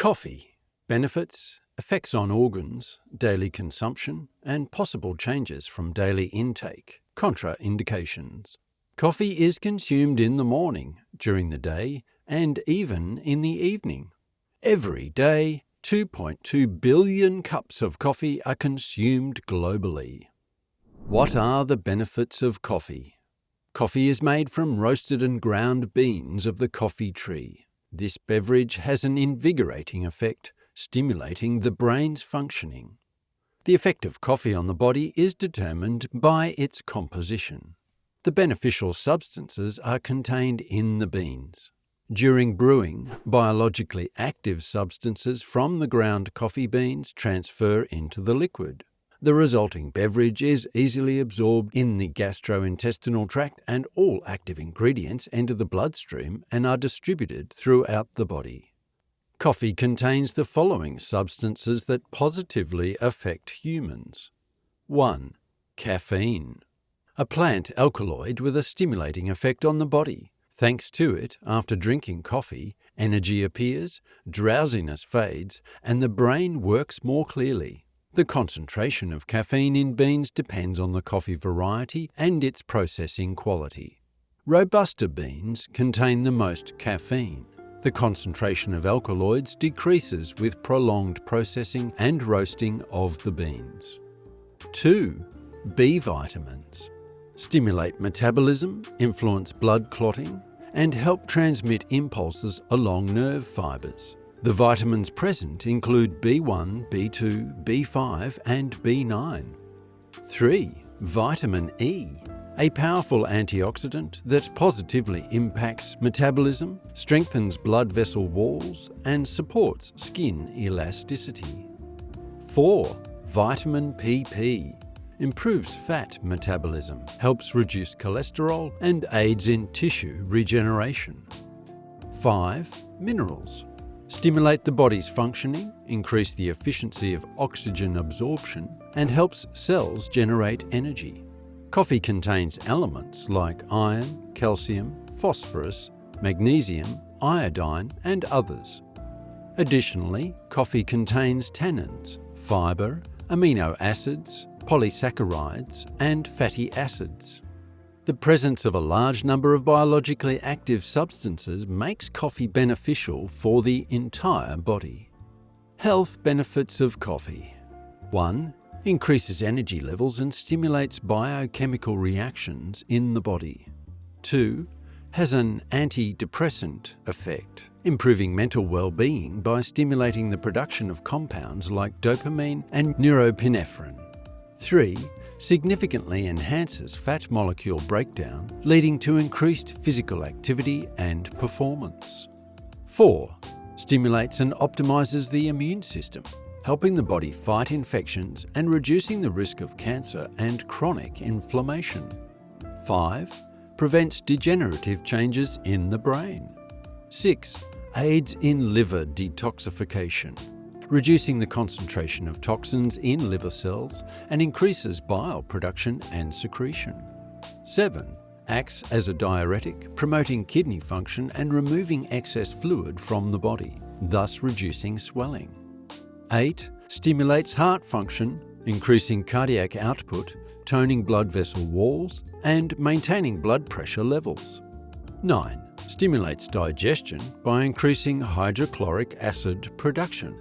Coffee. Benefits, effects on organs, daily consumption, and possible changes from daily intake. Contraindications. Coffee is consumed in the morning, during the day, and even in the evening. Every day, 2.2 billion cups of coffee are consumed globally. What are the benefits of coffee? Coffee is made from roasted and ground beans of the coffee tree. This beverage has an invigorating effect, stimulating the brain's functioning. The effect of coffee on the body is determined by its composition. The beneficial substances are contained in the beans. During brewing, biologically active substances from the ground coffee beans transfer into the liquid. The resulting beverage is easily absorbed in the gastrointestinal tract, and all active ingredients enter the bloodstream and are distributed throughout the body. Coffee contains the following substances that positively affect humans. 1. Caffeine. A plant alkaloid with a stimulating effect on the body. Thanks to it, after drinking coffee, energy appears, drowsiness fades, and the brain works more clearly. The concentration of caffeine in beans depends on the coffee variety and its processing quality. Robusta beans contain the most caffeine. The concentration of alkaloids decreases with prolonged processing and roasting of the beans. 2. B vitamins. Stimulate metabolism, influence blood clotting, and help transmit impulses along nerve fibers. The vitamins present include B1, B2, B5, and B9. 3. Vitamin E, a powerful antioxidant that positively impacts metabolism, strengthens blood vessel walls, and supports skin elasticity. 4. Vitamin PP. Improves fat metabolism, helps reduce cholesterol, and aids in tissue regeneration. 5. Minerals. Stimulate the body's functioning, increase the efficiency of oxygen absorption, and helps cells generate energy. Coffee contains elements like iron, calcium, phosphorus, magnesium, iodine, and others. Additionally, coffee contains tannins, fiber, amino acids, polysaccharides, and fatty acids. The presence of a large number of biologically active substances makes coffee beneficial for the entire body. Health benefits of coffee. 1. Increases energy levels and stimulates biochemical reactions in the body. 2. Has an antidepressant effect, improving mental well-being by stimulating the production of compounds like dopamine and norepinephrine. 3. Significantly enhances fat molecule breakdown, leading to increased physical activity and performance. 4. Stimulates and optimizes the immune system, helping the body fight infections and reducing the risk of cancer and chronic inflammation. 5. Prevents degenerative changes in the brain. 6. Aids in liver detoxification, reducing the concentration of toxins in liver cells and increases bile production and secretion. 7. Acts as a diuretic, promoting kidney function and removing excess fluid from the body, thus reducing swelling. 8. Stimulates heart function, increasing cardiac output, toning blood vessel walls, and maintaining blood pressure levels. 9. Stimulates digestion by increasing hydrochloric acid production.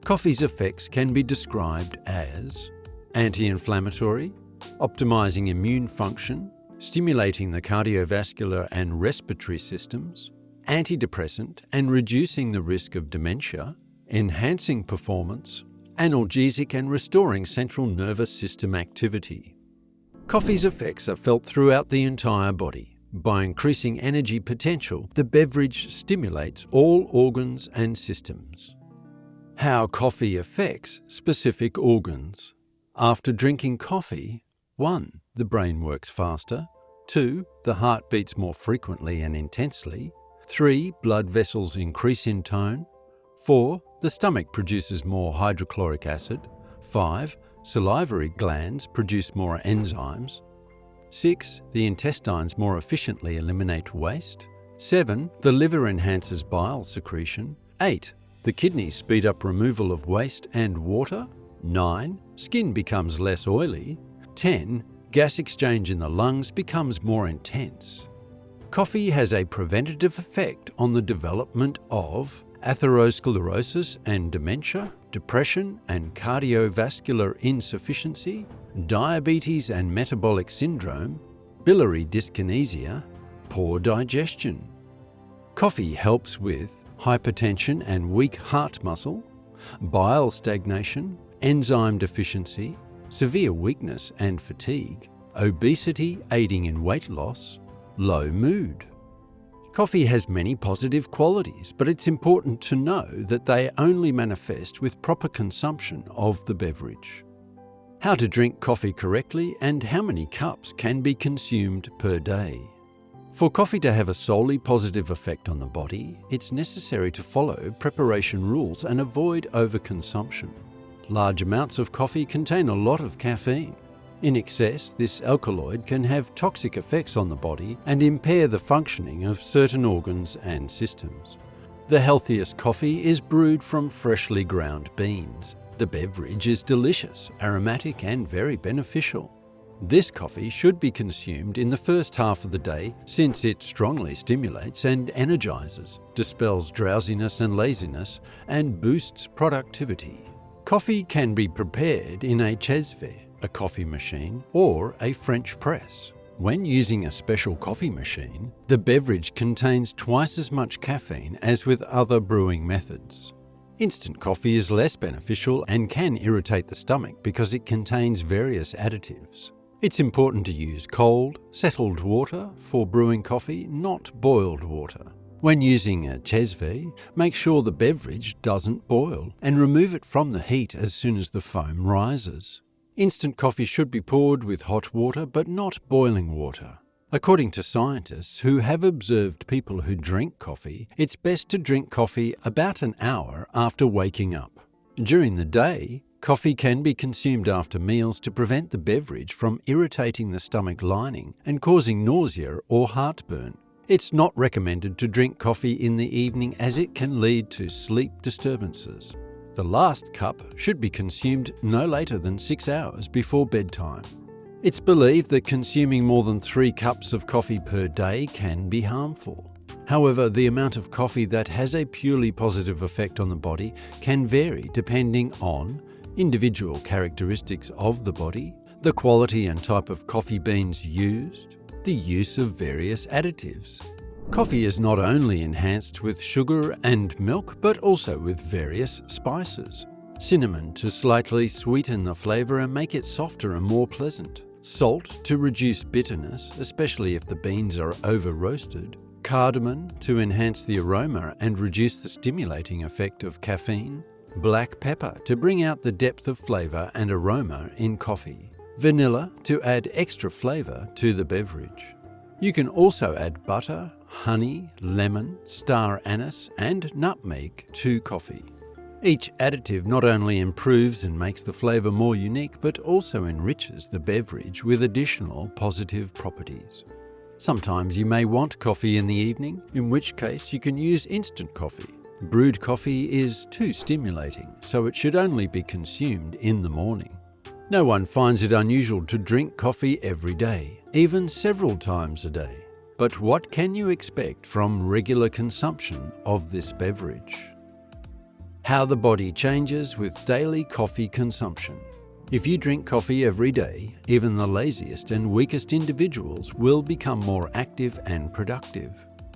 Coffee's effects can be described as anti-inflammatory, optimizing immune function, stimulating the cardiovascular and respiratory systems, antidepressant and reducing the risk of dementia, enhancing performance, analgesic and restoring central nervous system activity. Coffee's effects are felt throughout the entire body. By increasing energy potential, the beverage stimulates all organs and systems. How coffee affects specific organs. After drinking coffee, 1. The brain works faster. 2. The heart beats more frequently and intensely. 3. Blood vessels increase in tone. 4. The stomach produces more hydrochloric acid. 5. Salivary glands produce more enzymes. 6. The intestines more efficiently eliminate waste. 7. The liver enhances bile secretion. 8. The kidneys speed up removal of waste and water. 9. Skin becomes less oily. 10. Gas exchange in the lungs becomes more intense. Coffee has a preventative effect on the development of atherosclerosis and dementia, depression and cardiovascular insufficiency, diabetes and metabolic syndrome, biliary dyskinesia, poor digestion. Coffee helps with hypertension and weak heart muscle, bile stagnation, enzyme deficiency, severe weakness and fatigue, obesity aiding in weight loss, low mood. Coffee has many positive qualities, but it's important to know that they only manifest with proper consumption of the beverage. How to drink coffee correctly and how many cups can be consumed per day. For coffee to have a solely positive effect on the body, it's necessary to follow preparation rules and avoid overconsumption. Large amounts of coffee contain a lot of caffeine. In excess, this alkaloid can have toxic effects on the body and impair the functioning of certain organs and systems. The healthiest coffee is brewed from freshly ground beans. The beverage is delicious, aromatic, and very beneficial. This coffee should be consumed in the first half of the day since it strongly stimulates and energizes, dispels drowsiness and laziness, and boosts productivity. Coffee can be prepared in a chesve, a coffee machine, or a French press. When using a special coffee machine, the beverage contains twice as much caffeine as with other brewing methods. Instant coffee is less beneficial and can irritate the stomach because it contains various additives. It's important to use cold, settled water for brewing coffee, not boiled water. When using a chesve, make sure the beverage doesn't boil and remove it from the heat as soon as the foam rises. Instant coffee should be poured with hot water but not boiling water. According to scientists who have observed people who drink coffee, it's best to drink coffee about an hour after waking up. During the day, coffee can be consumed after meals to prevent the beverage from irritating the stomach lining and causing nausea or heartburn. It's not recommended to drink coffee in the evening as it can lead to sleep disturbances. The last cup should be consumed no later than 6 hours before bedtime. It's believed that consuming more than 3 cups of coffee per day can be harmful. However, the amount of coffee that has a purely positive effect on the body can vary depending on individual characteristics of the body, the quality and type of coffee beans used, the use of various additives. Coffee is not only enhanced with sugar and milk, but also with various spices. Cinnamon to slightly sweeten the flavor and make it softer and more pleasant. Salt to reduce bitterness, especially if the beans are over-roasted. Cardamom to enhance the aroma and reduce the stimulating effect of caffeine. Black pepper to bring out the depth of flavor and aroma in coffee. Vanilla to add extra flavor to the beverage. You can also add butter, honey, lemon, star anise, and nutmeg to coffee. Each additive not only improves and makes the flavor more unique, but also enriches the beverage with additional positive properties. Sometimes you may want coffee in the evening, in which case you can use instant coffee. Brewed coffee is too stimulating, so it should only be consumed in the morning. No one finds it unusual to drink coffee every day, even several times a day. But what can you expect from regular consumption of this beverage? How the body changes with daily coffee consumption. If you drink coffee every day, even the laziest and weakest individuals will become more active and productive.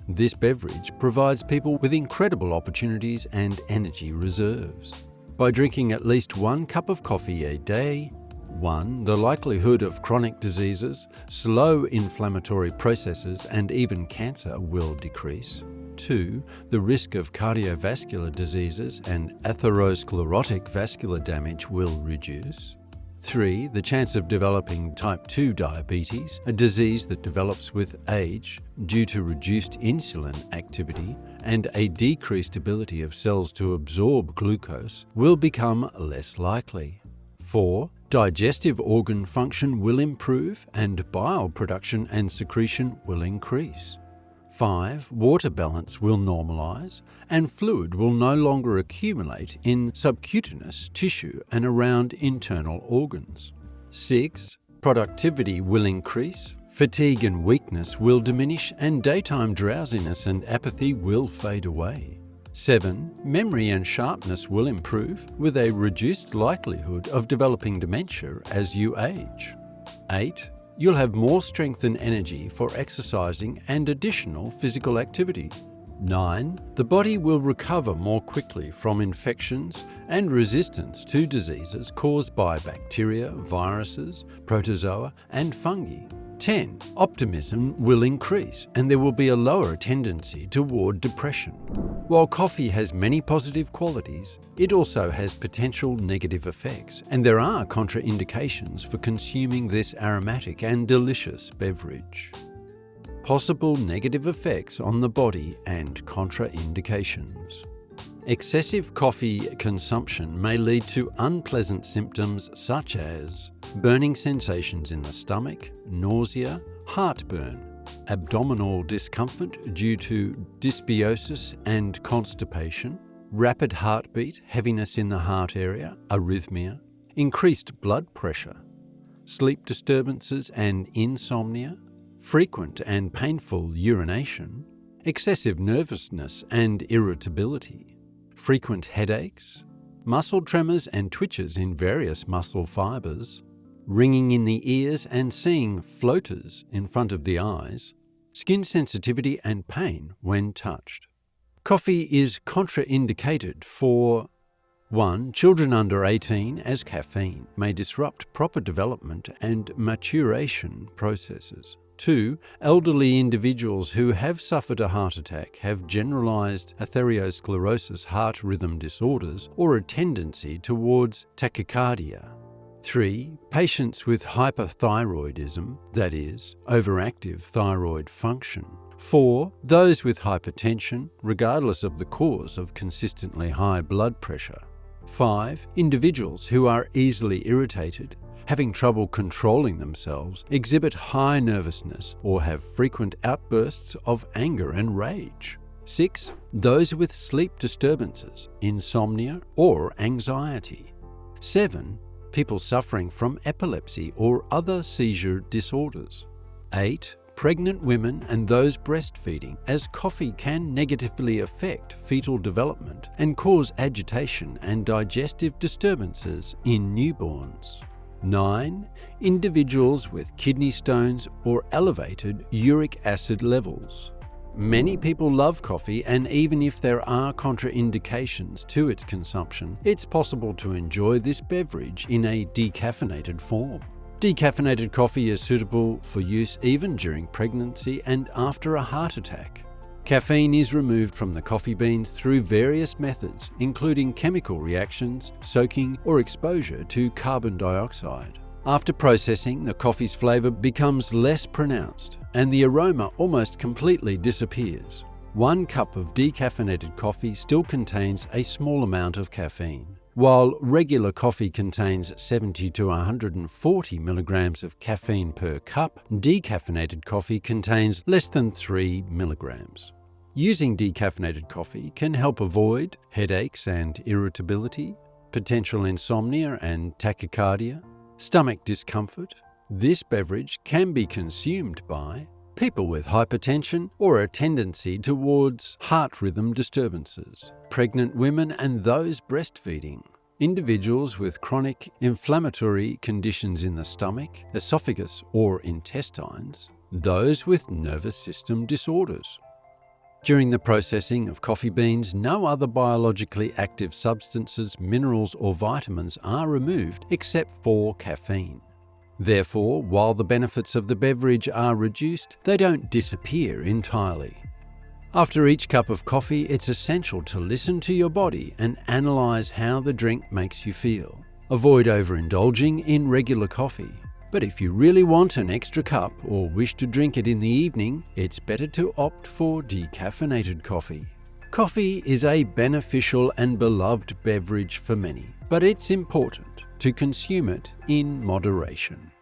This beverage provides people with incredible opportunities and energy reserves. By drinking at least 1 cup of coffee a day, 1. The likelihood of chronic diseases, slow inflammatory processes, and even cancer will decrease. 2. The risk of cardiovascular diseases and atherosclerotic vascular damage will reduce. 3. The chance of developing type 2 diabetes, a disease that develops with age due to reduced insulin activity and a decreased ability of cells to absorb glucose, will become less likely. 4. Digestive organ function will improve and bile production and secretion will increase. 5. Water balance will normalise and fluid will no longer accumulate in subcutaneous tissue and around internal organs. 6. Productivity will increase, fatigue and weakness will diminish, and daytime drowsiness and apathy will fade away. 7. Memory and sharpness will improve, with a reduced likelihood of developing dementia as you age. 8. You'll have more strength and energy for exercising and additional physical activity. 9. The body will recover more quickly from infections and resistance to diseases caused by bacteria, viruses, protozoa, and fungi. 10. Optimism will increase and there will be a lower tendency toward depression. While coffee has many positive qualities, it also has potential negative effects, and there are contraindications for consuming this aromatic and delicious beverage. Possible negative effects on the body and contraindications. Excessive coffee consumption may lead to unpleasant symptoms such as burning sensations in the stomach, nausea, heartburn, abdominal discomfort due to dysbiosis and constipation, rapid heartbeat, heaviness in the heart area, arrhythmia, increased blood pressure, sleep disturbances and insomnia, frequent and painful urination, excessive nervousness and irritability, frequent headaches, muscle tremors and twitches in various muscle fibers, ringing in the ears and seeing floaters in front of the eyes, skin sensitivity and pain when touched. Coffee is contraindicated for 1. Children under 18, as caffeine may disrupt proper development and maturation processes. 2. Elderly individuals who have suffered a heart attack, have generalized atherosclerosis heart rhythm disorders, or a tendency towards tachycardia. 3. Patients with hyperthyroidism, that is, overactive thyroid function. 4. Those with hypertension, regardless of the cause of consistently high blood pressure. 5. Individuals who are easily irritated, having trouble controlling themselves, exhibit high nervousness, or have frequent outbursts of anger and rage. 6. Those with sleep disturbances, insomnia, or anxiety. 7. People suffering from epilepsy or other seizure disorders. 8. Pregnant women and those breastfeeding, as coffee can negatively affect fetal development and cause agitation and digestive disturbances in newborns. 9. Individuals with kidney stones or elevated uric acid levels. Many people love coffee, and even if there are contraindications to its consumption, it's possible to enjoy this beverage in a decaffeinated form. Decaffeinated coffee is suitable for use even during pregnancy and after a heart attack. Caffeine is removed from the coffee beans through various methods, including chemical reactions, soaking, or exposure to carbon dioxide. After processing, the coffee's flavor becomes less pronounced, and the aroma almost completely disappears. 1 cup of decaffeinated coffee still contains a small amount of caffeine. While regular coffee contains 70 to 140 milligrams of caffeine per cup, decaffeinated coffee contains less than 3 milligrams. Using decaffeinated coffee can help avoid headaches and irritability, potential insomnia and tachycardia, stomach discomfort. This beverage can be consumed by people with hypertension or a tendency towards heart rhythm disturbances, pregnant women and those breastfeeding, individuals with chronic inflammatory conditions in the stomach, esophagus, or intestines, those with nervous system disorders. During the processing of coffee beans, no other biologically active substances, minerals, or vitamins are removed except for caffeine. Therefore, while the benefits of the beverage are reduced, they don't disappear entirely. After each cup of coffee, it's essential to listen to your body and analyze how the drink makes you feel. Avoid overindulging in regular coffee. But if you really want an extra cup or wish to drink it in the evening, it's better to opt for decaffeinated coffee. Coffee is a beneficial and beloved beverage for many, but it's important to consume it in moderation.